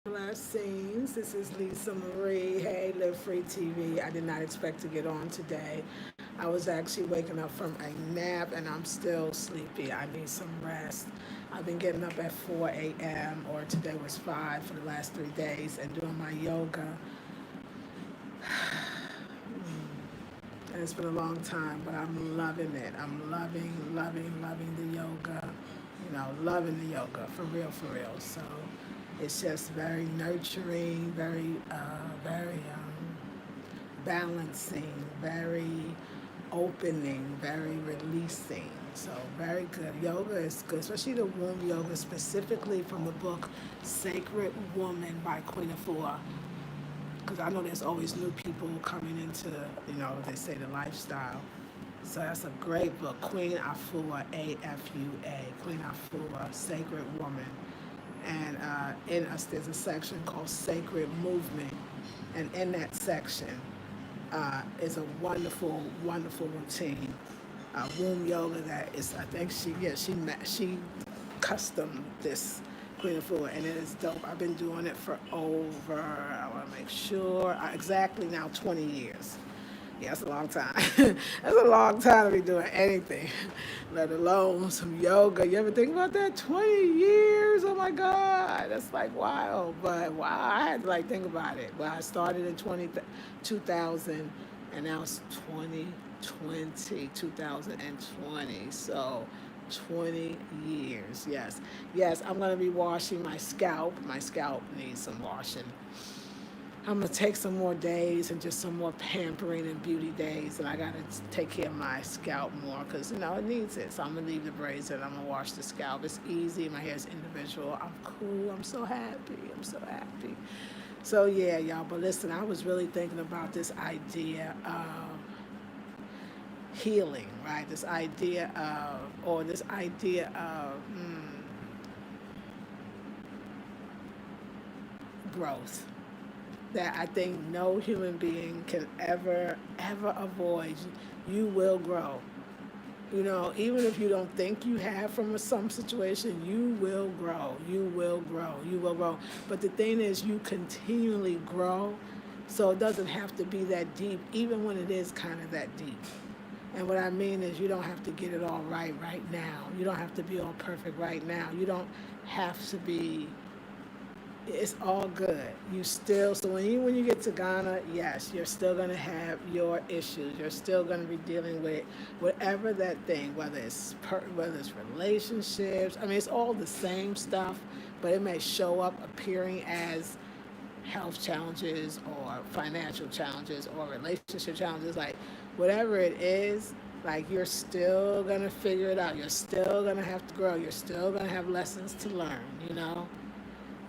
Blessings. This is Lisa Marie. Hey, Live Free TV. I did not expect to get on today. I was actually waking up from a nap and I'm still sleepy. I need some rest. I've been getting up at 4 a.m. or today was 5 for the last 3 days and doing my yoga. And it's been a long time, but I'm loving it. I'm loving the yoga. Loving the yoga for real, for real. So it's just very nurturing, very balancing, very opening, very releasing. So very good. Yoga is good, especially the womb yoga, specifically from the book Sacred Woman by Queen Afua. Because I know there's always new people coming into, they say the lifestyle. So that's a great book, Queen Afua, A-F-U-A, Queen Afua, Sacred Woman. And in us, there's a section called Sacred Movement. And in that section is a wonderful, wonderful routine. Womb yoga that is, I think she custom this Queen Afua, and it is dope. I've been doing it for over, I want to make sure, exactly now 20 years. Yeah, that's a long time. That's a long time to be doing anything, let alone some yoga. You ever think about that? 20 years? Oh my God, that's like wild. But wow, I had to like think about it. Well, I started in 2000, and now it's 2020, 2020. So 20 years, yes. Yes, I'm going to be washing my scalp. My scalp needs some washing. I'm going to take some more days and just some more pampering and beauty days. And I got to take care of my scalp more because, it needs it. So I'm going to leave the braids and I'm going to wash the scalp. It's easy. My hair is individual. I'm cool. I'm so happy. I'm so happy. So, yeah, y'all. But listen, I was really thinking about this idea of healing, right? This idea of growth that I think no human being can ever avoid. You will grow. Even if you don't think you have from some situation, you will grow. You will grow. You will grow. But the thing is, you continually grow, so it doesn't have to be that deep, even when it is kind of that deep. And what I mean is, you don't have to get it all right now. You don't have to be all perfect right now. You don't have to be. It's all good. You still, so when you get to Ghana, yes, you're still going to have your issues. You're still going to be dealing with whatever that thing, whether it's relationships. I mean, it's all the same stuff, but it may show up appearing as health challenges or financial challenges or relationship challenges, like whatever it is. Like, you're still going to figure it out. You're still going to have to grow. You're still going to have lessons to learn.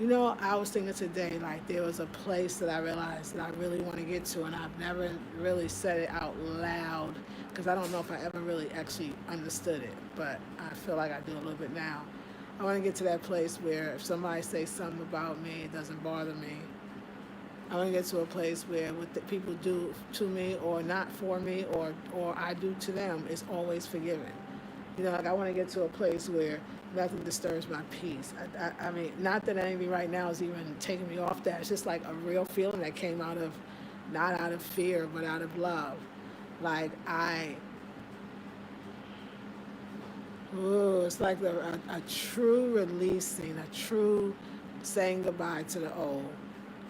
I was thinking today, like, there was a place that I realized that I really want to get to, and I've never really said it out loud because I don't know if I ever really actually understood it, but I feel like I do a little bit now. I want to get to that place where if somebody says something about me, it doesn't bother me. I want to get to a place where what the people do to me or not for me or I do to them is always forgiven. Like, I want to get to a place where nothing disturbs my peace. I mean, not that anything right now is even taking me off that. It's just like a real feeling that came out of, not out of fear, but out of love. Like, it's like a true releasing, a true saying goodbye to the old.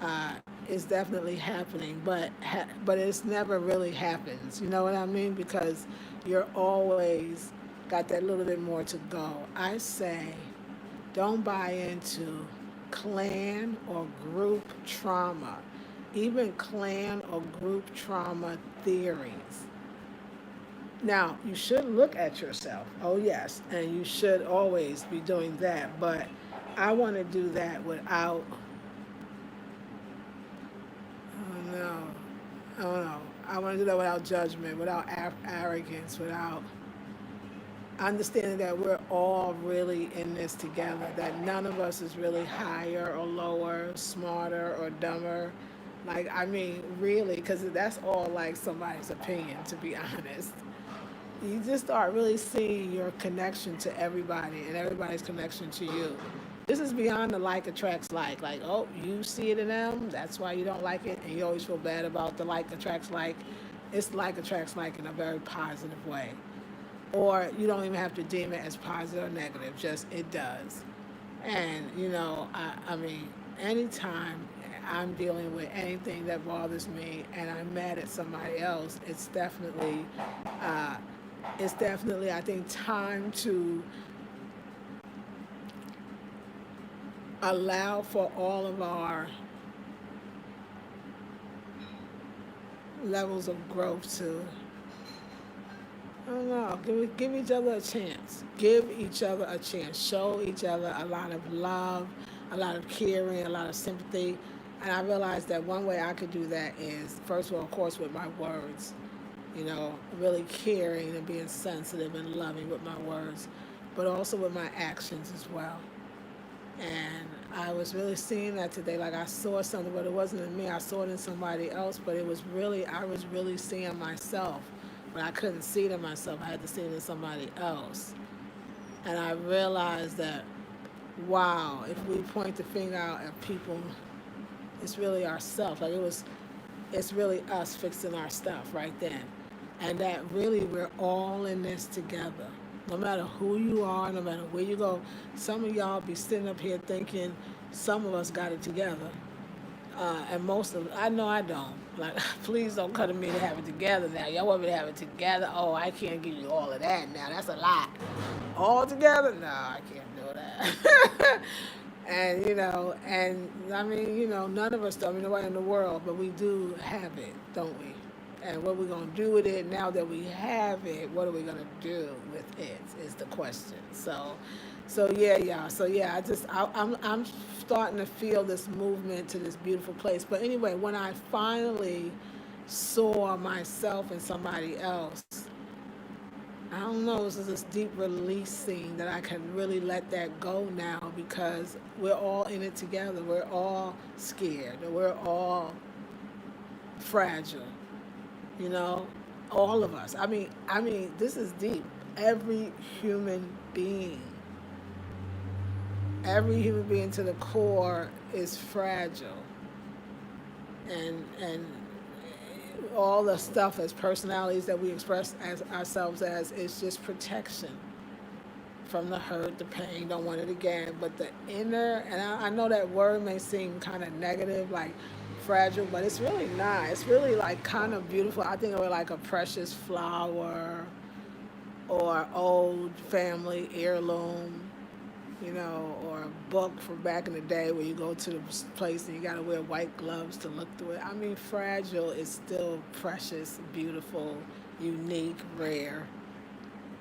Uh, is definitely happening, but it's never really happens. You know what I mean? Because you're always got that little bit more to go. I say, don't buy into clan or group trauma, even clan or group trauma theories. Now, you should look at yourself. Oh, yes, and you should always be doing that. But I want to do that without, oh no, oh no. I want to do that without judgment, without arrogance, without understanding that we're all really in this together, that none of us is really higher or lower, smarter or dumber. Like, I mean, really, because that's all like somebody's opinion, to be honest. You just start really seeing your connection to everybody and everybody's connection to you. this is beyond the like attracts like. Like, oh, you see it in them, that's why you don't like it, and you always feel bad about the like attracts like. It's like attracts like in a very positive way. Or you don't even have to deem it as positive or negative, just it does. And, I mean, anytime I'm dealing with anything that bothers me and I'm mad at somebody else, uh, it's definitely, I think, time to allow for all of our levels of growth to, I don't know, give each other a chance. Give each other a chance. Show each other a lot of love, a lot of caring, a lot of sympathy. And I realized that one way I could do that is, first of all, of course, with my words. Really caring and being sensitive and loving with my words, but also with my actions as well. And I was really seeing that today. Like, I saw something, but it wasn't in me. I saw it in somebody else, but I was really seeing myself. But I couldn't see it in myself. I had to see it in somebody else. And I realized that, wow, if we point the finger out at people, it's really ourselves. Like, it's really us fixing our stuff right then. And that really, we're all in this together. No matter who you are, no matter where you go. Some of y'all be sitting up here thinking some of us got it together. And most of, I know I don't. Like, please don't come to me to have it together now. Y'all want me to have it together? Oh, I can't give you all of that now. That's a lot. All together? No, I can't do that. And, I mean, none of us, I mean, nobody in the world, but we do have it, don't we? And what we're going to do with it now that we have it, what are we going to do with it is the question. So yeah, y'all. So yeah, I'm starting to feel this movement to this beautiful place. But anyway, when I finally saw myself in somebody else, I don't know, this is this deep releasing that I can really let that go now, because we're all in it together. We're all scared. We're all fragile. All of us. I mean, this is deep. Every human being to the core is fragile. And all the stuff as personalities that we express as ourselves as is just protection from the hurt, the pain, don't want it again. But the inner, and I know that word may seem kind of negative, like fragile, but it's really not. It's really like kind of beautiful. I think of it like a precious flower or old family heirloom, or a book from back in the day where you go to the place and you got to wear white gloves to look through it. I mean, fragile is still precious, beautiful, unique, rare.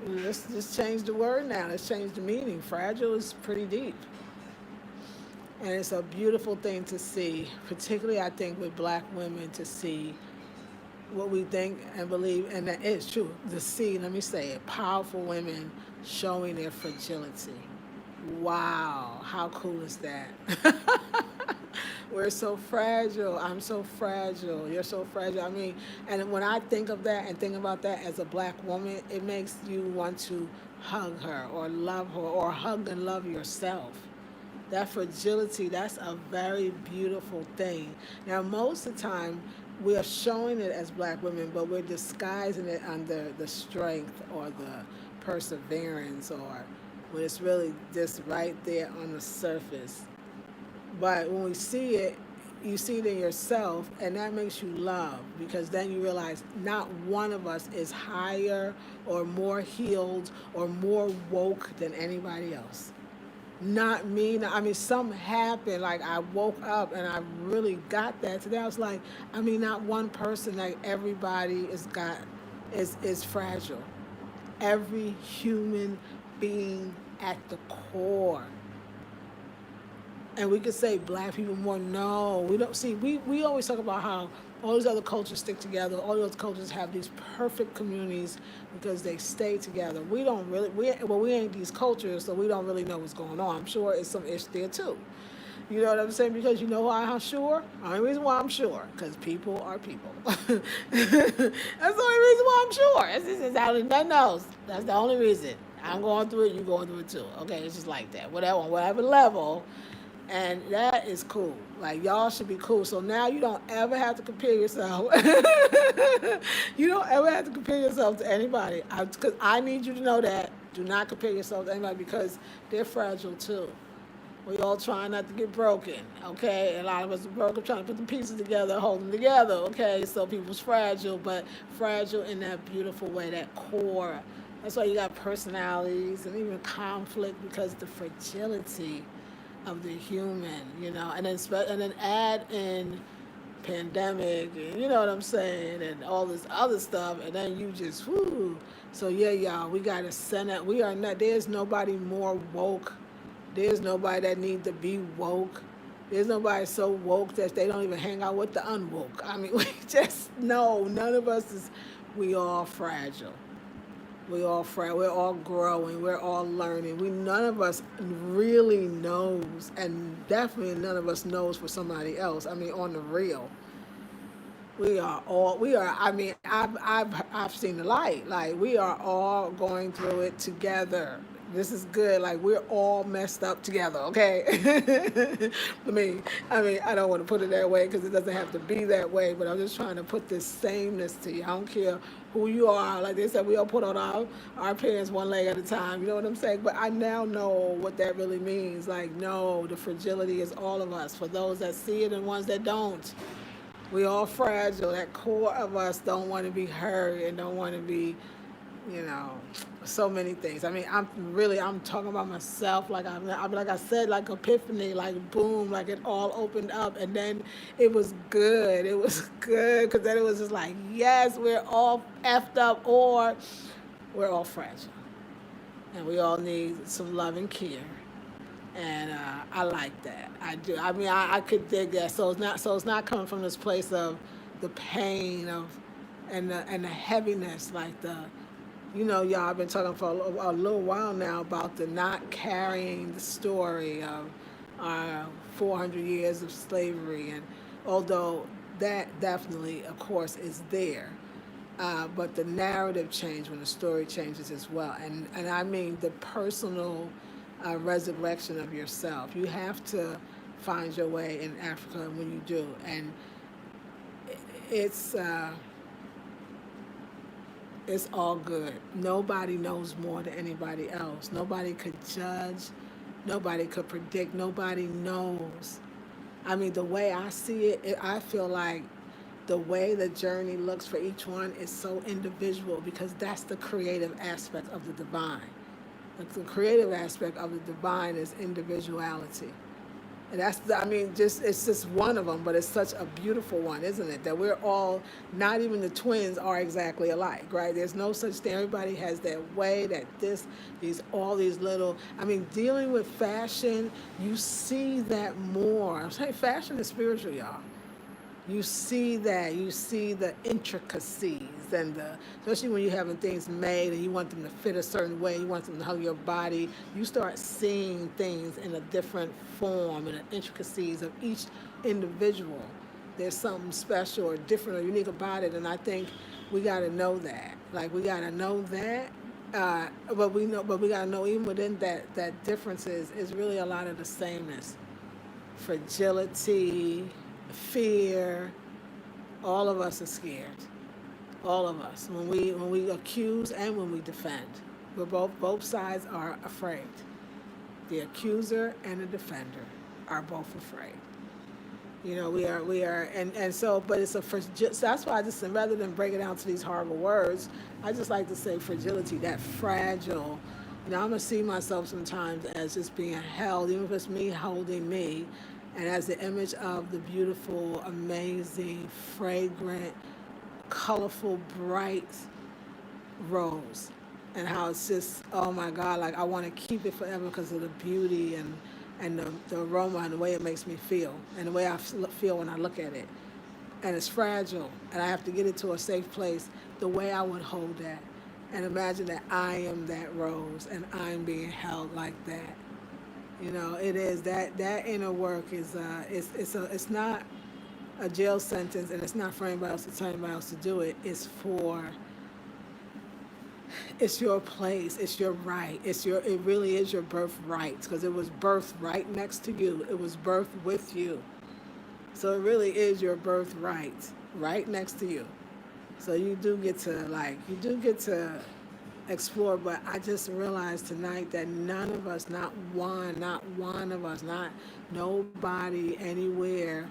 Let's just change the word now. Let's change the meaning. Fragile is pretty deep. And it's a beautiful thing to see, particularly I think with black women, to see what we think and believe, and that is true. To see, let me say it, powerful women showing their fragility. Wow, how cool is that? We're so fragile. I'm so fragile. You're so fragile. I mean, and when I think of that and think about that as a black woman, it makes you want to hug her or love her or hug and love yourself. That fragility, that's a very beautiful thing. Now, most of the time, we are showing it as black women, but we're disguising it under the strength or the perseverance, or when it's really just right there on the surface. But when we see it, you see it in yourself, and that makes you love, because then you realize not one of us is higher or more healed or more woke than anybody else. Not me. I mean, something happened. Like, I woke up and I really got that today. I was like, I mean, not one person. Like, everybody is fragile. Every human being at the core. And we could say black people more. No, we don't. See, we always talk about how all these other cultures stick together. All those cultures have these perfect communities because they stay together. We don't really, we ain't these cultures, so we don't really know what's going on. I'm sure it's some ish there too. You know what I'm saying? Because you know why I'm sure? The only reason why I'm sure, because people are people. That's the only reason why I'm sure. It's out of nothing else. That's the only reason. I'm going through it, you're going through it too. Okay, it's just like that. Whatever, on whatever level. And that is cool. Like, y'all should be cool. So now you don't ever have to compare yourself. You don't ever have to compare yourself to anybody. Because I need you to know that. Do not compare yourself to anybody because they're fragile too. We all trying not to get broken, okay? A lot of us are broken, trying to put the pieces together, hold them together, okay? So people's fragile, but fragile in that beautiful way, that core. That's why you got personalities and even conflict because the fragility of the human, and then add in pandemic, and you know what I'm saying, and all this other stuff, and then you just whoo. So yeah, y'all, we gotta send it. We are not. There's nobody more woke. There's nobody that need to be woke. There's nobody so woke that they don't even hang out with the unwoke. I mean, we just no. None of us is. We all fragile. We all we're all growing, we're all learning. None of us really knows, and definitely none of us knows for somebody else. I mean, on the real, we are. I mean, I've seen the light. Like, we are all going through it together. This is good. Like, we're all messed up together. Okay. I don't want to put it that way because it doesn't have to be that way. But I'm just trying to put this sameness to you. I don't care who you are. Like they said, we all put on our pants one leg at a time. You know what I'm saying? But I now know what that really means. Like, no, the fragility is all of us. For those that see it and ones that don't. We all fragile. That core of us don't want to be hurt and don't want to be, so many things. I mean, I'm talking about myself. Like like I said, like epiphany, like boom, like it all opened up, and then it was good. It was good because then it was just like, yes, we're all effed up, or we're all fragile, and we all need some love and care. And I like that. I do. I mean, I could dig that. So it's not coming from this place of the pain of and the heaviness, like y'all. I've been talking for a little while now about the not carrying the story of our 400 years of slavery, and although that definitely, of course, is there. But the narrative change when the story changes as well, and I mean the personal resurrection of yourself. You have to find your way in Africa when you do, and it's all good. Nobody knows more than anybody else. Nobody could judge. Nobody could predict. Nobody knows. I mean, the way I see it, I feel like the way the journey looks for each one is so individual because that's the creative aspect of the divine. The creative aspect of the divine is individuality. And it's just one of them, but it's such a beautiful one, isn't it? That we're all, not even the twins are exactly alike, right? There's no such thing. Everybody has that way, all these little, dealing with fashion, you see that more. I'm saying fashion is spiritual, y'all. You see the intricacies especially when you're having things made and you want them to fit a certain way, you want them to hug your body, you start seeing things in a different form and the intricacies of each individual. There's something special or different or unique about it, and I think we got to know that. Like, we got to know that. But we got to know even within that differences is really a lot of the sameness. Fragility, fear. All of us are scared. All of us. When we accuse and when we defend, both sides are afraid. The accuser and the defender are both afraid. We are, and so, but it's that's why I just, rather than break it down to these horrible words, I just like to say fragility, that fragile. I'm gonna see myself sometimes as just being held, even if it's me holding me, and as the image of the beautiful, amazing, fragrant, colorful, bright rose, and how it's just, oh my God, like I want to keep it forever because of the beauty and the aroma and the way it makes me feel and the way I feel when I look at it. And it's fragile, and I have to get it to a safe place the way I would hold that, and imagine that I am that rose and I'm being held like that. It is that inner work is it's not a jail sentence, and it's not for anybody else to tell anybody else to do it. It's for It's your place. It's your right. It really is your birthright because it was birthed right next to you. It was birthed with you. So it really is your birthright right next to you. So you do get to explore, but I just realized tonight that none of us, not one of us, not nobody anywhere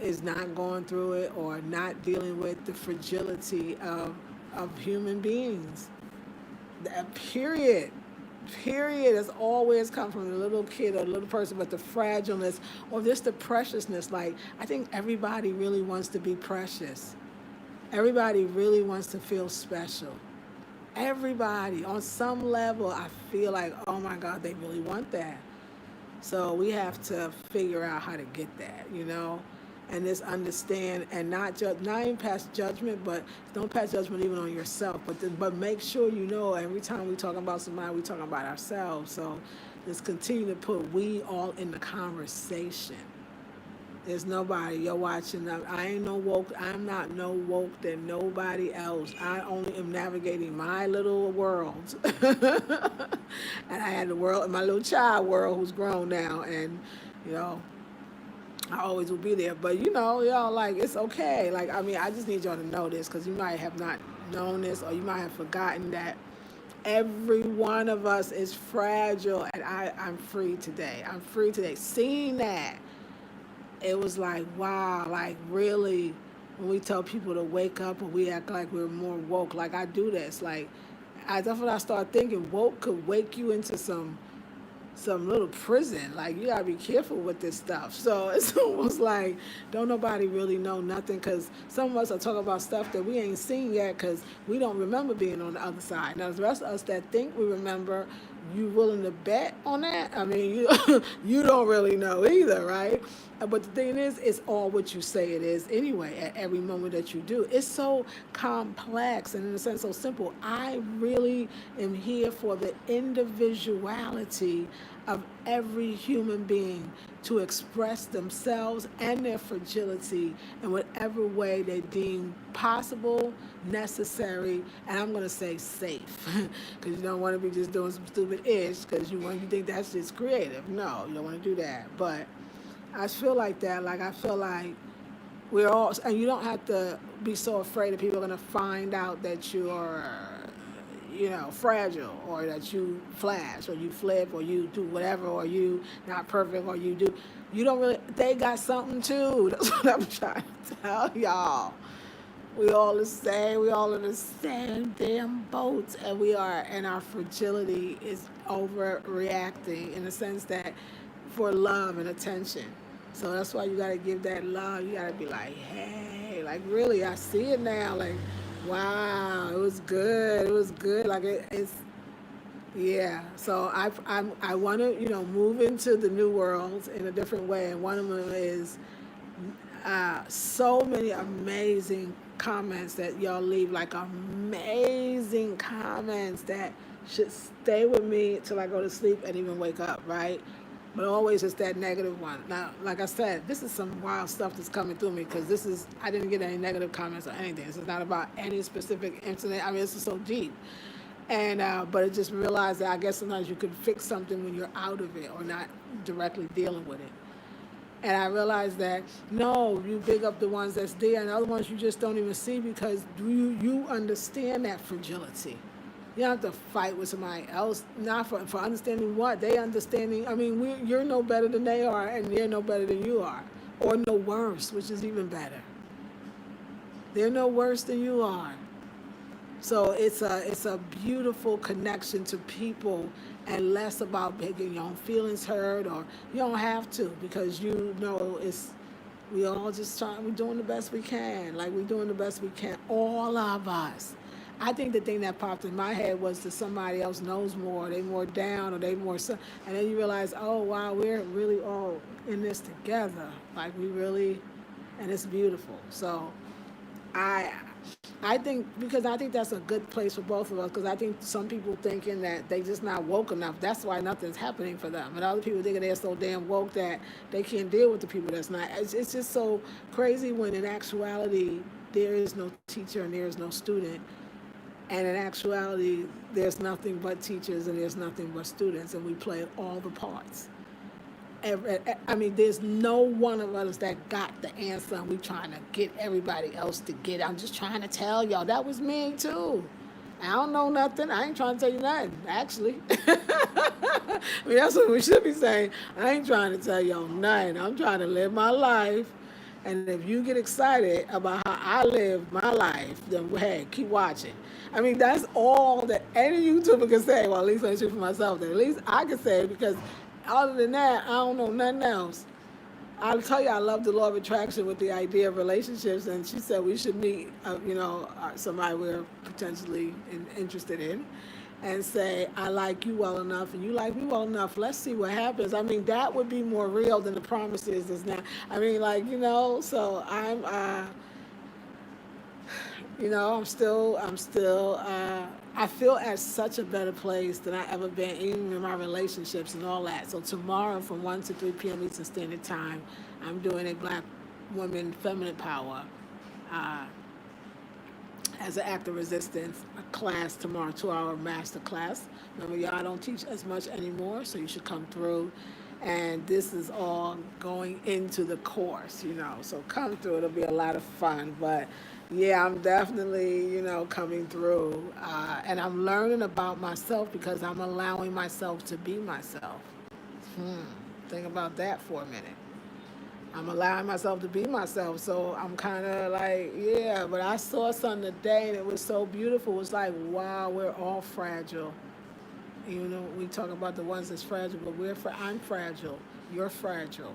is not going through it or not dealing with the fragility of human beings. That period has always come from the little kid or the little person, but the fragileness or just the preciousness. Like, I think everybody really wants to be precious. Everybody really wants to feel special. Everybody, on some level, I feel like, oh my God, they really want that. So we have to figure out how to get that, and just understand and not even pass judgment, but don't pass judgment even on yourself. But make sure every time we talk about somebody, we talking about ourselves. So just continue to put we all in the conversation. There's nobody you're watching. I ain't no woke. I'm not no woke than nobody else. I only am navigating my little world, and I had the world, my little child world, who's grown now, and you know, I always will be there. But y'all, like, it's okay. Like, I mean, I just need y'all to know this because you might have not known this, or you might have forgotten that every one of us is fragile, and I'm free today. I'm free today. Seeing that, it was like, wow, like really, when we tell people to wake up and we act like we're more woke, like I do this, like, that's what I start thinking. Woke could wake you into some little prison. Like, you gotta be careful with this stuff. So it's almost like don't nobody really know nothing, because some of us are talking about stuff that we ain't seen yet because we don't remember being on the other side. Now the rest of us that think we remember, you willing to bet on that? I mean, you don't really know either, right? But the thing is, it's all what you say it is anyway at every moment that you do. It's so complex and in a sense so simple. I really am here for the individuality of every human being to express themselves and their fragility in whatever way they deem possible, necessary, and I'm going to say safe, because you don't want to be just doing some stupid ish because you think that's just creative. No, you don't want to do that. But I feel like that. Like, I feel like we're all, and you don't have to be so afraid that people are going to find out that you're, fragile, or that you flash, or you flip, or you do whatever, or you not perfect, or you do. You don't really, they got something too. That's what I'm trying to tell y'all. We all the same. We all in the same damn boat, and our fragility is overreacting in the sense that for love and attention. So that's why you gotta give that love. You gotta be like, hey, like really, I see it now. Like, wow, it was good. It was good. Like it's, yeah. So I want to move into the new world in a different way, and one of them is so many amazing comments that y'all leave, like amazing comments that should stay with me till I go to sleep and even wake up, right? But always it's that negative one. Now, like I said, this is some wild stuff that's coming through me, because I didn't get any negative comments or anything. This is not about any specific incident. I mean, this is so deep. And but it just realized that I guess sometimes you could fix something when you're out of it or not directly dealing with it. And I realized that, no, you big up the ones that's there, and the other ones you just don't even see because you understand that fragility. You don't have to fight with somebody else, not for understanding what. They understanding, I mean, you're no better than they are, and they're no better than you are. Or no worse, which is even better. They're no worse than you are. So it's a beautiful connection to people, and less about making your own feelings hurt, or you don't have to, because we all just we're doing the best we can. Like, we're doing the best we can, all of us. I think the thing that popped in my head was that somebody else knows more, they more down, or they more, and then you realize, oh wow, we're really all in this together. Like, we really, and it's beautiful. So I think that's a good place for both of us, because I think some people thinking that they just not woke enough, that's why nothing's happening for them, and other people thinking they're so damn woke that they can't deal with the people that's not. It's just so crazy when in actuality there is no teacher and there is no student And in actuality, there's nothing but teachers and there's nothing but students, and we play all the parts. I mean, there's no one of us that got the answer, and we trying to get everybody else to get it. I'm just trying to tell y'all, that was me too. I don't know nothing. I ain't trying to tell you nothing, actually. I mean, that's what we should be saying. I ain't trying to tell y'all nothing. I'm trying to live my life. And if you get excited about how I live my life, then hey, keep watching. I mean, that's all that any YouTuber can say. Well, at least I speak for myself. At least I can say it, because other than that, I don't know nothing else. I'll tell you, I love the law of attraction with the idea of relationships, and she said we should meet, somebody we're potentially interested in, and say, I like you well enough, and you like me well enough. Let's see what happens. I mean, that would be more real than the promises is now. I mean, so I'm still, I feel at such a better place than I ever been, even in my relationships and all that. So tomorrow from 1 to 3 p.m. Eastern Standard Time, I'm doing a Black Women Feminine Power as an act of resistance, a class tomorrow, 2-hour master class. Remember, y'all don't teach as much anymore, so you should come through. And this is all going into the course, so come through. It'll be a lot of fun. But yeah, I'm definitely, coming through. And I'm learning about myself because I'm allowing myself to be myself. Think about that for a minute. I'm allowing myself to be myself, so I'm kind of like, yeah, but I saw something today, and it was so beautiful. It was like, wow, we're all fragile. We talk about the ones that's fragile, but I'm fragile. You're fragile.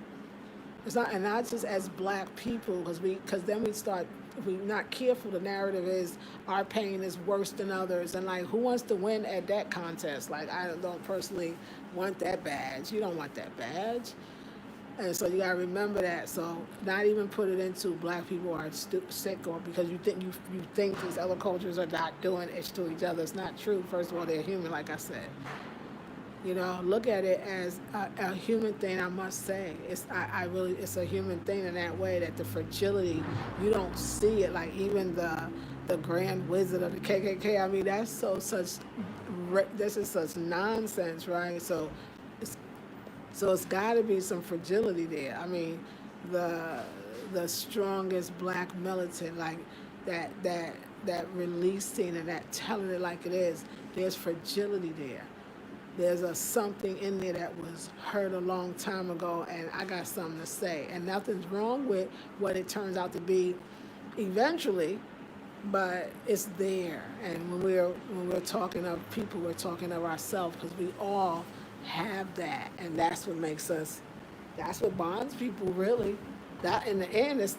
It's not, and not just as Black people, because then we start, if we're not careful, the narrative is our pain is worse than others, and like, who wants to win at that contest? Like, I don't personally want that badge. You don't want that badge. And so you gotta remember that. So not even put it into Black people are sick, or because you think these other cultures are not doing it to each other. It's not true. First of all, they're human, like I said. Look at it as a human thing. I must say, it's a human thing in that way, that the fragility, you don't see it. Like even the Grand Wizard of the KKK. I mean, this is such nonsense, right? So it's got to be some fragility there. I mean, the strongest Black militant, like that releasing and that telling it like it is, there's fragility there. There's something in there that was hurt a long time ago, and I got something to say. And nothing's wrong with what it turns out to be eventually, but it's there. And when we're talking of people, we're talking of ourselves, because we all have that, and that's what makes us, that's what bonds people, really. That in the end, it's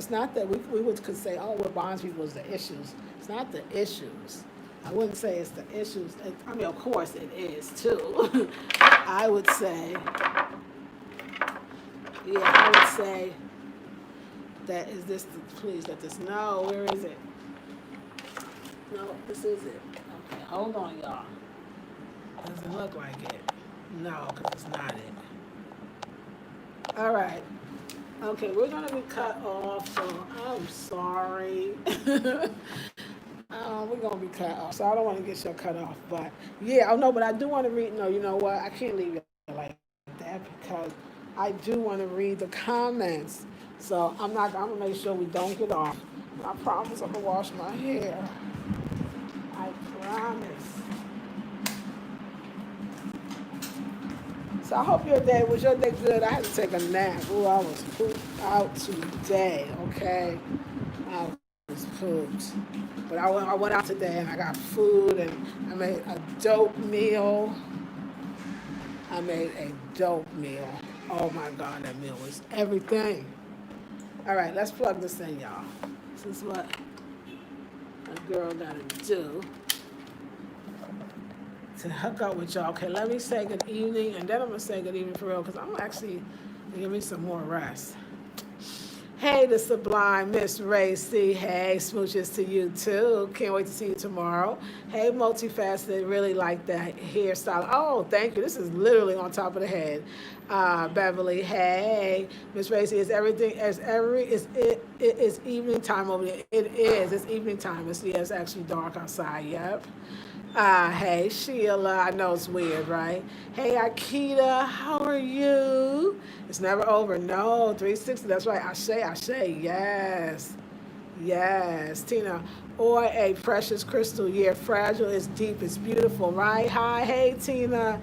not that we could say, oh, what bonds people is the issues. It's not the issues. I wouldn't say it's the issues. I mean, of course it is too. I would say that is this. Please let this. No, where is it? No, this is it. Okay, hold on, y'all. Doesn't look like it. No, because it's not it. All right. Okay, we're going to be cut off, so I'm sorry. We're going to be cut off, so I don't want to get you cut off. But, yeah, but I do want to read. No, you know what? I can't leave it like that, because I do want to read the comments. So I'm going to make sure we don't get off. I promise I'm going to wash my hair. I promise. So I hope your day good. I had to take a nap. Ooh, I was pooped out today, okay? I was pooped. But I went out today and I got food, and I made a dope meal. Oh my God, that meal was everything. All right, let's plug this in, y'all. This is what a girl gotta do to hook up with y'all. Okay, let me say good evening, and then I'm gonna say good evening for real, because I'm actually gonna give me some more rest. Hey, the sublime Miss Racy. Hey, smooches to you too. Can't wait to see you tomorrow. Hey, multifaceted. Really like that hairstyle. Oh, thank you. This is literally on top of the head. Beverly. Hey, Miss Racy. Is everything it is evening time over there? It is. It's evening time. It's actually dark outside. Yep. Hey Sheila, I know it's weird, right? Hey Akita, how are you? It's never over. No, 360, that's right. Ashe, yes. Yes, Tina. Or a precious crystal. Yeah, fragile, it's deep, it's beautiful, right? Hi, hey Tina.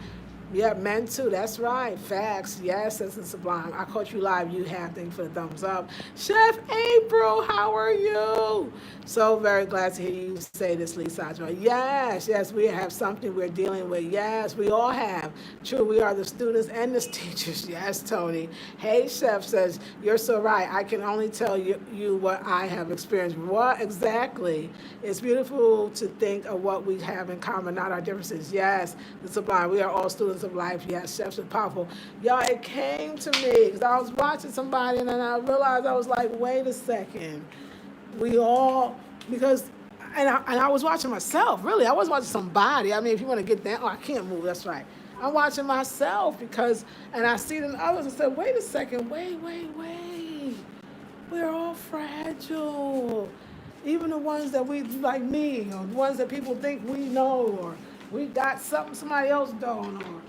Yeah, men too. That's right. Facts. Yes, that's the sublime. I caught you live. You have. Thank you for the thumbs up. Chef April, how are you? So very glad to hear you say this, Lisa. Yes, yes, we have something we're dealing with. Yes, we all have. True, we are the students and the teachers. Yes, Tony. Hey, Chef says, you're so right. I can only tell you what I have experienced. What exactly? It's beautiful to think of what we have in common, not our differences. Yes, the sublime. We are all students of life. Yes, chefs are powerful. Y'all, it came to me because I was watching somebody and then I realized I was like, wait a second. We all, because, and I was watching myself, really. I wasn't watching somebody. I mean, if you want to get that, oh, I can't move, that's right. I'm watching myself because, and I see it in others and said, wait a second, wait. We're all fragile. Even the ones that we, like me, or the ones that people think we know, or we got something somebody else don't, or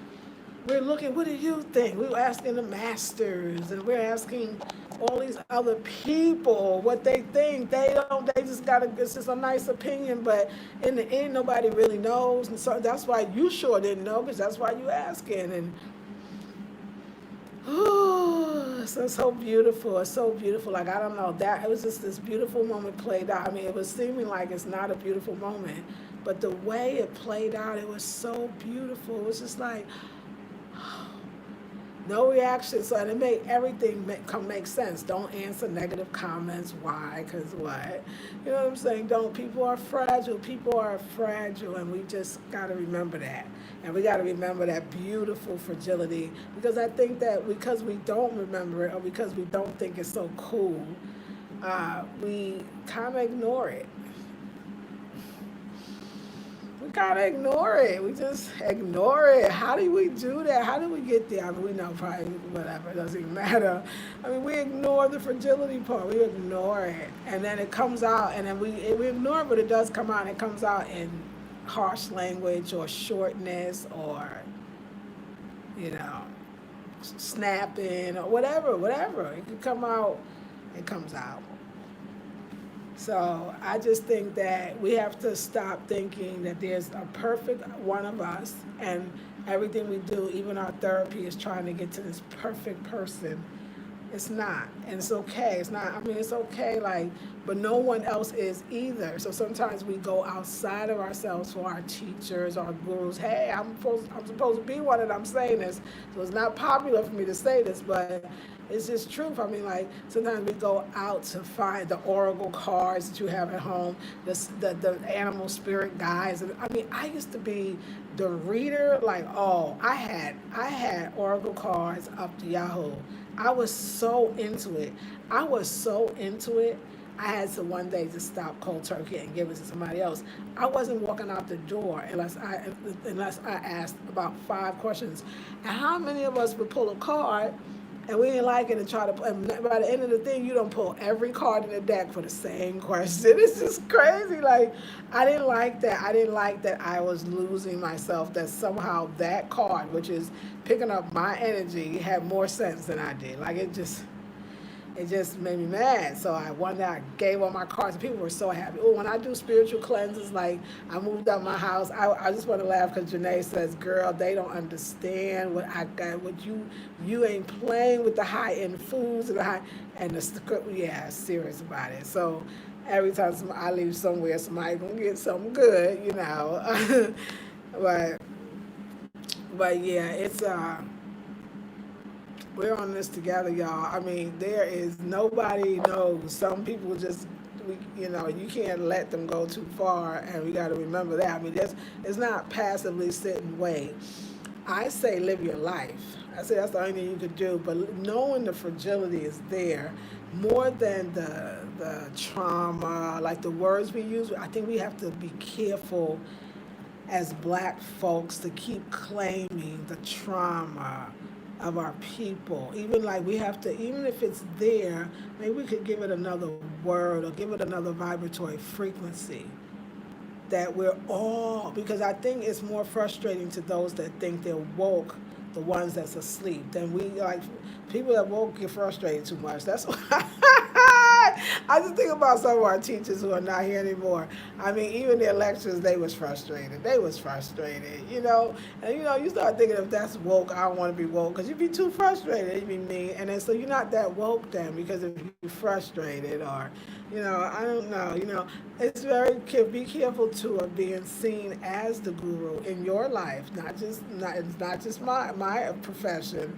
we're looking, what do you think? We're asking the masters, and we're asking all these other people what they think. They just got it's just a nice opinion, but in the end, nobody really knows. And so that's why you sure didn't know, because that's why you asking. And so it's so beautiful. It's so beautiful. Like, I don't know, that it was just this beautiful moment played out. I mean, it was seeming like it's not a beautiful moment, but the way it played out, it was so beautiful. It was just like, no reaction. So it made everything make sense. Don't answer negative comments. Why? Because what? You know what I'm saying? People are fragile. People are fragile, and we just got to remember that. And we got to remember that beautiful fragility, because I think that because we don't remember it, or because we don't think it's so cool, we kind of ignore it. We gotta ignore it. We just ignore it. How do we do that? How do we get there? I mean, we know probably whatever. It doesn't even matter. I mean, we ignore the fragility part. We ignore it, and then it comes out, and then we ignore it, but it does come out. And it comes out in harsh language or shortness or, snapping or whatever. It can come out. It comes out. So I just think that we have to stop thinking that there's a perfect one of us, and everything we do, even our therapy, is trying to get to this perfect person. It's not, and it's okay. It's not. I mean, it's okay. But no one else is either. So sometimes we go outside of ourselves for our teachers, our gurus. Hey, I'm supposed to be one, and I'm saying this. So it's not popular for me to say this, but it's just truth. I mean, sometimes we go out to find the oracle cards that you have at home, the animal spirit guides. I mean, I used to be the reader. I had oracle cards up to Yahoo. I was so into it. I had to one day just stop cold turkey and give it to somebody else. I wasn't walking out the door unless I asked about 5 questions. And how many of us would pull a card and we didn't like it and try to, and by the end of the thing, you don't pull every card in the deck for the same question. It's just crazy. I didn't like that. I didn't like that I was losing myself, that somehow that card, which is picking up my energy, had more sense than I did. It just made me mad. So one day I gave all my cards, and people were so happy. Oh, when I do spiritual cleanses, I moved out my house, I just want to laugh because Janae says, girl, they don't understand what I got, what you ain't playing with the high-end foods and the script. Yeah, serious about it. So every time I leave somewhere, somebody gonna get something good, but yeah, it's we're on this together, y'all. I mean, there is nobody knows. Some people just, you can't let them go too far, and we got to remember that. I mean, it's not passively sit and wait. I say live your life. I say that's the only thing you could do. But knowing the fragility is there, more than the trauma, like the words we use. I think we have to be careful as black folks to keep claiming the trauma of our people. Even like we have to, even if it's there, maybe we could give it another word or give it another vibratory frequency. That we're all, because I think it's more frustrating to those that think they're woke, the ones that's asleep, than we like people that woke get frustrated too much. That's why I just think about some of our teachers who are not here anymore. I mean, even their lectures, they was frustrated. They was frustrated, you know. And you know, you start thinking if that's woke, I don't want to be woke because you'd be too frustrated. You'd be mean, and then so you're not that woke then because if you're frustrated or, you know, I don't know. You know, it's very be careful too of being seen as the guru in your life, it's not just my profession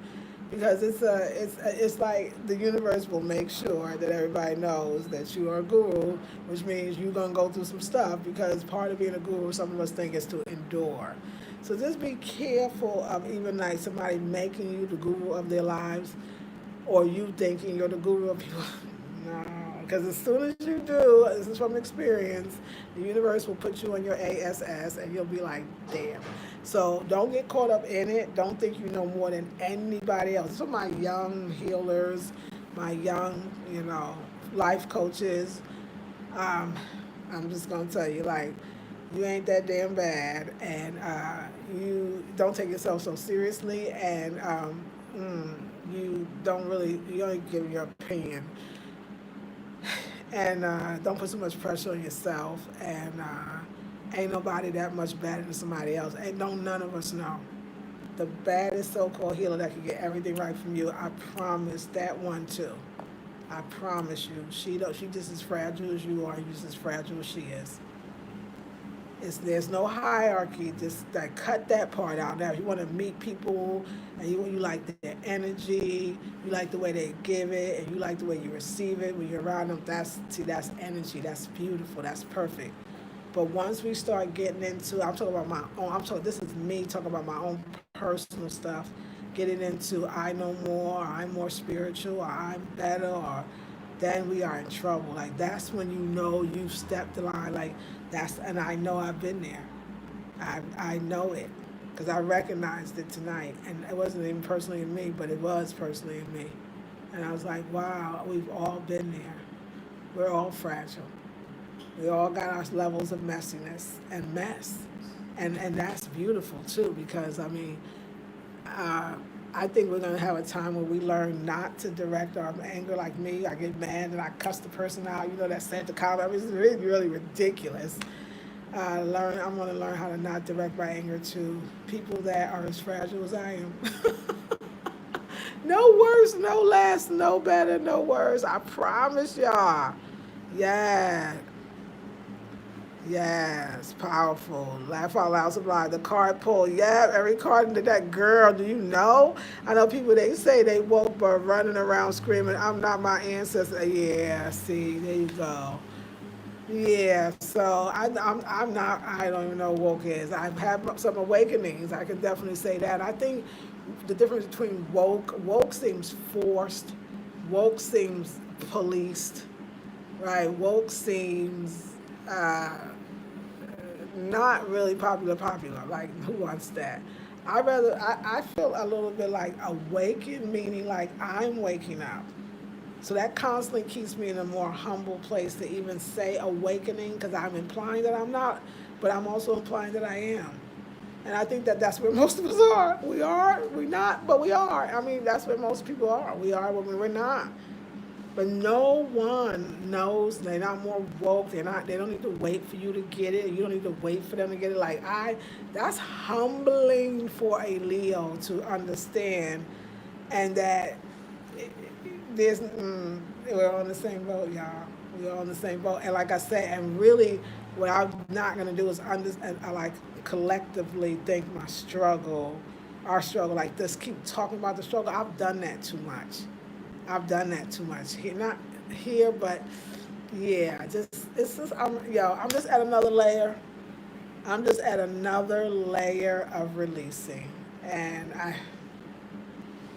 because it's like the universe will make sure that everybody knows that you are a guru, which means you're gonna go through some stuff because part of being a guru, some of us think, is to endure. So just be careful of even like somebody making you the guru of their lives, or you thinking you're the guru of people. No, because as soon as you do, this is from experience, the universe will put you on your ASS and you'll be like, damn. So don't get caught up in it. Don't think you know more than anybody else. So my young healers, my young, you know, life coaches, I'm just going to tell you, like, you ain't that damn bad, and you don't take yourself so seriously, and you only give your opinion. And don't put so much pressure on yourself. And ain't nobody that much better than somebody else. And don't none of us know. The baddest so-called healer that can get everything right from you, I promise that one too. I promise you. She just as fragile as you are. You're just as fragile as she is. There's no hierarchy. Just like cut that part out. Now, if you want to meet people and you like their energy, you like the way they give it, and you like the way you receive it when you're around them. That's energy. That's beautiful. That's perfect. But once we start getting into, I'm talking about my own. This is me talking about my own personal stuff. Getting into I know more, or I'm more spiritual, or I'm better, or then we are in trouble. Like that's when you know you've stepped the line. Like and I know I've been there. I know it because I recognized it tonight, and it wasn't even personally in me, but it was personally in me. And I was like, wow, we've all been there. We're all fragile. We all got our levels of messiness and mess, and that's beautiful too because I mean. I think we're going to have a time where we learn not to direct our anger like me. I get mad and I cuss the person out. You know, that sent the comment. It's really, really ridiculous. I'm going to learn how to not direct my anger to people that are as fragile as I am. No worse, no less, no better, no worse. I promise y'all. Yeah. Yes, powerful. Laugh out loud, sublime. The card pull. Yeah, every card into that girl. Do you know? I know people, they say they woke but running around screaming, I'm not my ancestor. Yeah, see, there you go. Yeah, so I'm not, I don't even know what woke is. I've had some awakenings. I can definitely say that. I think the difference between woke seems forced, woke seems policed, right? Woke seems not really popular. Like, who wants that? I feel a little bit like awakened, meaning like I'm waking up. So that constantly keeps me in a more humble place to even say awakening because I'm implying that I'm not, but I'm also implying that I am. And I think that that's where most of us are. We're not, but we are. I mean, that's where most people are. We are when we're not. But no one knows. They're not more woke. They don't need to wait for you to get it. You don't need to wait for them to get it. That's humbling for a Leo to understand, and that there's we're on the same boat, y'all. We're on the same boat. And like I said, and really, what I'm not gonna do is collectively think our struggle, like this. Keep talking about the struggle. I've done that too much. Not here, but yeah, I'm just at another layer. I'm just at another layer of releasing, and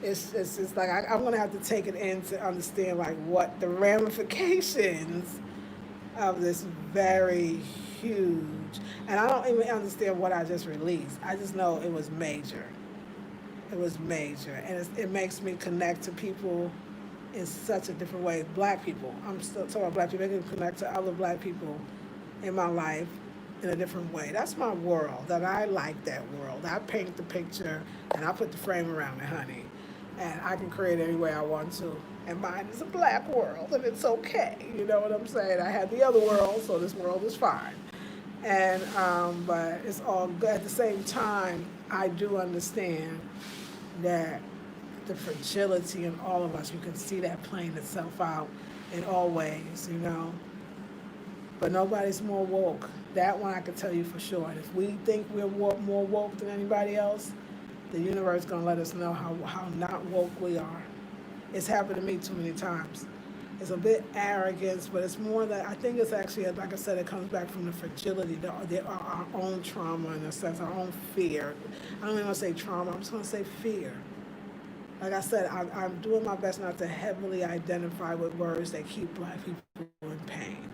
it's just like I'm gonna have to take it in to understand like what the ramifications of this very huge, and I don't even understand what I just released. I just know it was major. It was major, and it makes me connect to people in such a different way. Black people, I'm still talking about black people. I can connect to other black people in my life in a different way. That's my world. That I like that world. I paint the picture and I put the frame around it, honey. And I can create any way I want to. And mine is a black world, and it's okay. You know what I'm saying? I had the other world, so this world is fine. And but it's all good. At the same time, I do understand that the fragility in all of us, you can see that playing itself out in all ways, you know. But nobody's more woke. That one I can tell you for sure. And if we think we're more woke than anybody else, the universe is going to let us know how not woke we are. It's happened to me too many times. It's a bit arrogance, but it's more that I think it's actually, like I said, it comes back from the fragility, our own trauma in a sense, our own fear. I don't even want to say trauma, I'm just going to say fear. Like I said, I'm doing my best not to heavily identify with words that keep black people in pain.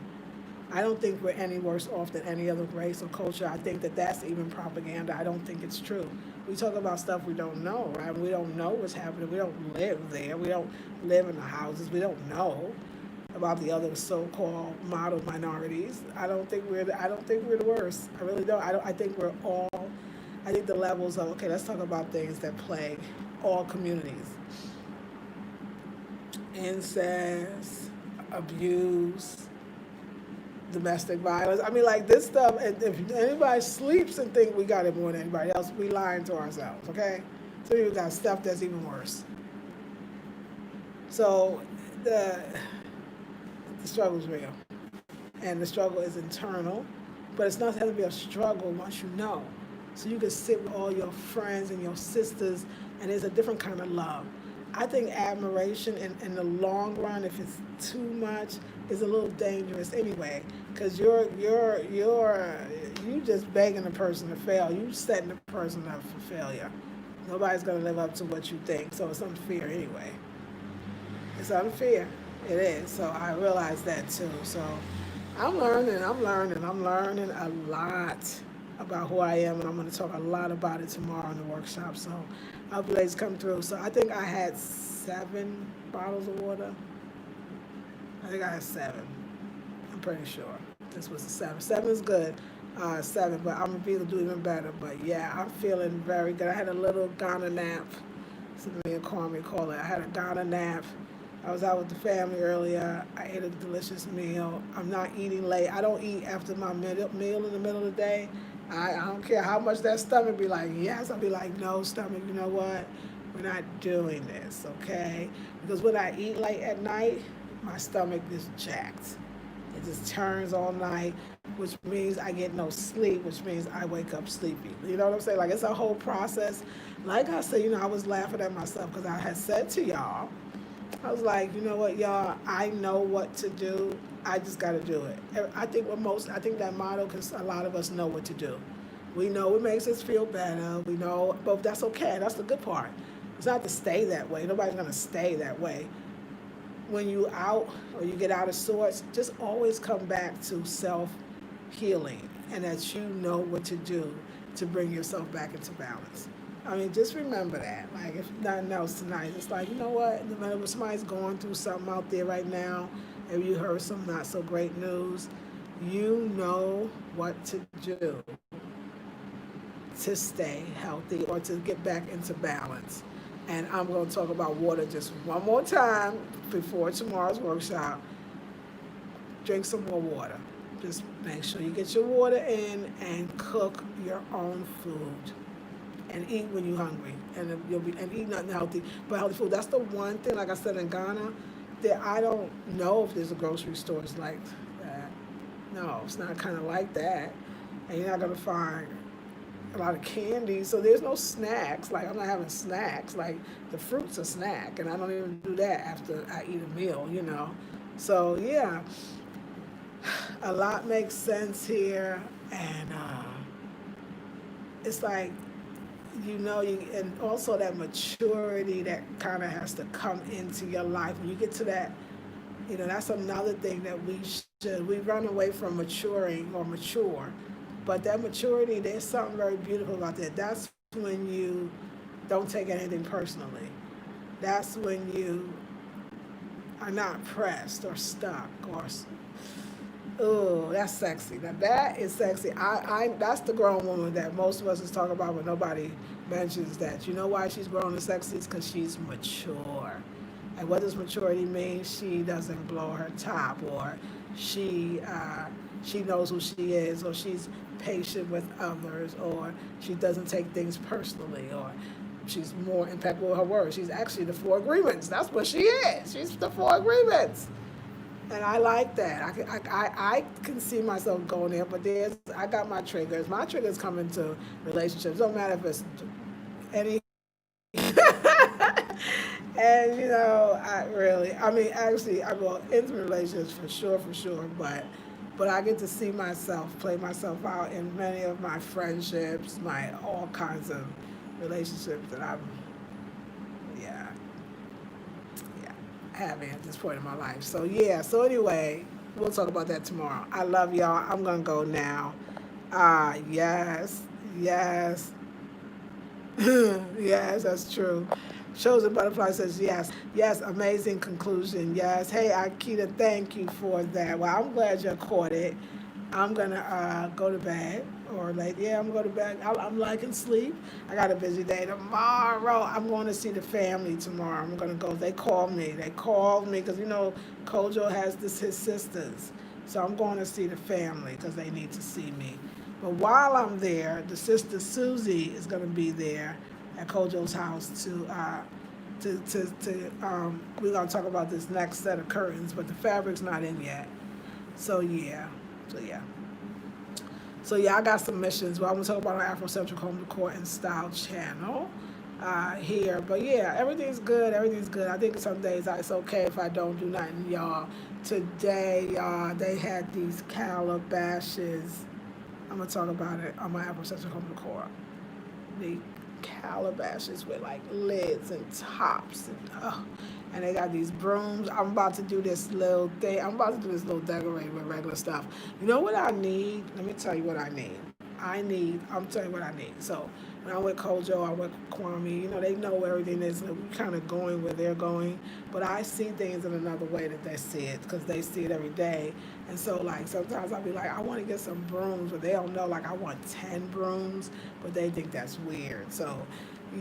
I don't think we're any worse off than any other race or culture. I think that that's even propaganda. I don't think it's true. We talk about stuff we don't know, right? We don't know what's happening. We don't live there. We don't live in the houses. We don't know about the other so-called model minorities. I don't think we're the worst. I really don't. I think we're all. I think the levels of, okay, let's talk about things that plague all communities. Incest, abuse, domestic violence. I mean, like this stuff, and if anybody sleeps and think we got it more than anybody else, we lying to ourselves, okay? So we got stuff that's even worse. So the struggle's real. And the struggle is internal, but it's not going to be a struggle once you know. So you can sit with all your friends and your sisters, and there's a different kind of love. I think admiration in the long run, if it's too much, is a little dangerous anyway, because you just begging the person to fail. You setting the person up for failure. Nobody's going to live up to what you think, so it's unfair anyway. It's unfair. It is. So I realize that too. So I'm learning a lot about who I am, and I'm going to talk a lot about it tomorrow in the workshop. So I hope you ladies come through. So I think I had 7 bottles of water. I think I had 7. I'm pretty sure. This was a 7. 7 is good. 7, but I'm going to be able to do even better. But yeah, I'm feeling very good. I had a little Ghana nap. Somebody call it. I had a Ghana nap. I was out with the family earlier. I ate a delicious meal. I'm not eating late. I don't eat after my meal in the middle of the day. I don't care how much that stomach be like, yes. I'll be like, no, stomach, you know what? We're not doing this, okay? Because when I eat late at night, my stomach is jacked. It just turns all night, which means I get no sleep, which means I wake up sleepy. You know what I'm saying? Like, it's a whole process. Like I said, I was laughing at myself because I had said to y'all, I was like, you know what, y'all, I know what to do. I just got to do it. I think that motto, because a lot of us know what to do. We know it makes us feel better. We know, but that's okay. That's the good part. It's not to stay that way. Nobody's going to stay that way. When you out or you get out of sorts, just always come back to self-healing and that you know what to do to bring yourself back into balance. I mean, just remember that. Like, if nothing else tonight, it's like, you know what? No matter if somebody's going through something out there right now, if you heard some not so great news, you know what to do to stay healthy or to get back into balance. And I'm going to talk about water just one more time before tomorrow's workshop. Drink some more water. Just make sure you get your water in and cook your own food. And eat when you're hungry, and eat nothing healthy, but healthy food. That's the one thing, like I said, in Ghana, that I don't know if there's a grocery stores like that. No, it's not kind of like that, and you're not gonna find a lot of candy. So there's no snacks. Like, I'm not having snacks. Like, the fruit's a snack, and I don't even do that after I eat a meal. So yeah, a lot makes sense here, and it's like, you know, and also that maturity that kind of has to come into your life. When you get to that, you know, that's another thing that we run away from maturing or mature. But that maturity, there's something very beautiful about that. That's when you don't take anything personally. That's when you are not pressed or stuck or, oh, that's sexy. Now that is sexy. That's the grown woman that most of us is talking about, but nobody mentions that. You know why she's grown and sexy? It's because she's mature. And what does maturity mean? She doesn't blow her top, or she knows who she is, or she's patient with others, or she doesn't take things personally, or she's more impeccable with her words. She's actually the four agreements. That's what she is. She's the four agreements. And I like that. I can see myself going there, but I got my triggers. My triggers come into relationships. Don't matter if it's any. And you know, I mean, actually, I go intimate relationships for sure, but I get to see myself, play myself out in many of my friendships, my all kinds of relationships that yeah, yeah, having at this point in my life. So yeah, so anyway, we'll talk about that tomorrow. I love y'all. I'm gonna go now. Yes, yes. Yes, that's true. Chosen Butterfly says yes. Yes, amazing conclusion. Yes. Hey, Akita, thank you for that. Well, I'm glad you caught it. I'm going to go to bed or late. Yeah, I'm going to bed. I'm liking sleep. I got a busy day tomorrow. I'm going to see the family tomorrow. I'm going to go. They called me. They called me because, you know, Kojo has his sisters. So I'm going to see the family because they need to see me. But while I'm there, the sister Susie is going to be there at Kojo's house we're going to talk about this next set of curtains, but the fabric's not in yet. So yeah. So yeah, I got some missions. Well, I'm going to talk about our Afrocentric Home Decor and Style channel here. But yeah, everything's good. Everything's good. I think some days it's okay if I don't do nothing, y'all. Today, they had these calabashes. I'm going to talk about it on my Afrocentric Home Decor. The calabashes with like lids and tops and they got these brooms. I'm about to do this little thing. I'm about to do this little decorating with regular stuff. You know what I need? Let me tell you what I need. I'm telling you what I need. So when I'm with Kojo, I'm with Kwame, you know, they know where everything is. We're kind of going where they're going. But I see things in another way that they see it because they see it every day. And so, like, sometimes I'll be like, I want to get some brooms, but they don't know, like, I want 10 brooms, but they think that's weird. So,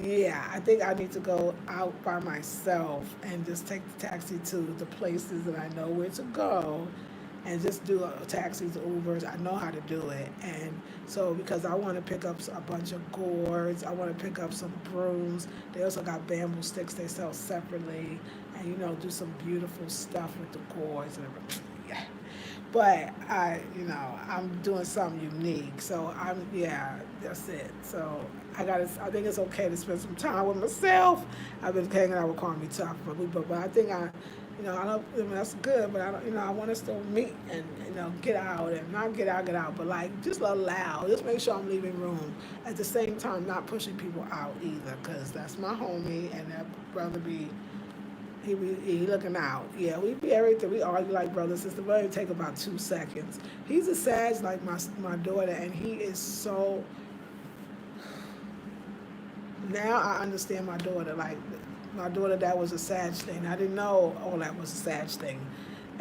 yeah, I think I need to go out by myself and just take the taxi to the places that I know where to go and just do taxis, Ubers. I know how to do it. And so because I want to pick up a bunch of gourds, I want to pick up some brooms. They also got bamboo sticks they sell separately. And, you know, do some beautiful stuff with the gourds and everything. Yeah. But I'm doing something unique. So that's it. So I think it's okay to spend some time with myself. I've been hanging out with Kwame Tough, but I think that's good, but I want us to meet and, get out and not get out, but like just allow, just make sure I'm leaving room. At the same time, not pushing people out either, because that's my homie and that brother he looking out. Yeah, we be everything. We argue like brother, sister, but it take about 2 seconds. He's a Sag like my daughter, and he is so. Now I understand my daughter. Like my daughter, that was a Sag thing. I didn't know all that was a Sag thing,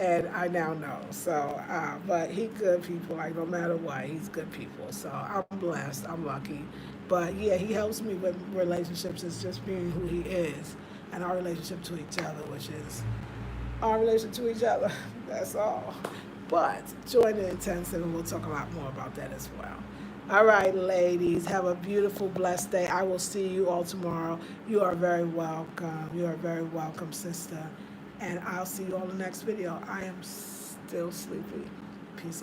and I now know. So, but he good people. Like no matter what, he's good people. So I'm blessed. I'm lucky. But yeah, he helps me with relationships. It's just being who he is. And our relationship to each other, which is our relationship to each other. That's all. But join the intensive, and we'll talk a lot more about that as well. All right, ladies, have a beautiful, blessed day. I will see you all tomorrow. You are very welcome. You are very welcome, sister. And I'll see you all in the next video. I am still sleepy. Peace and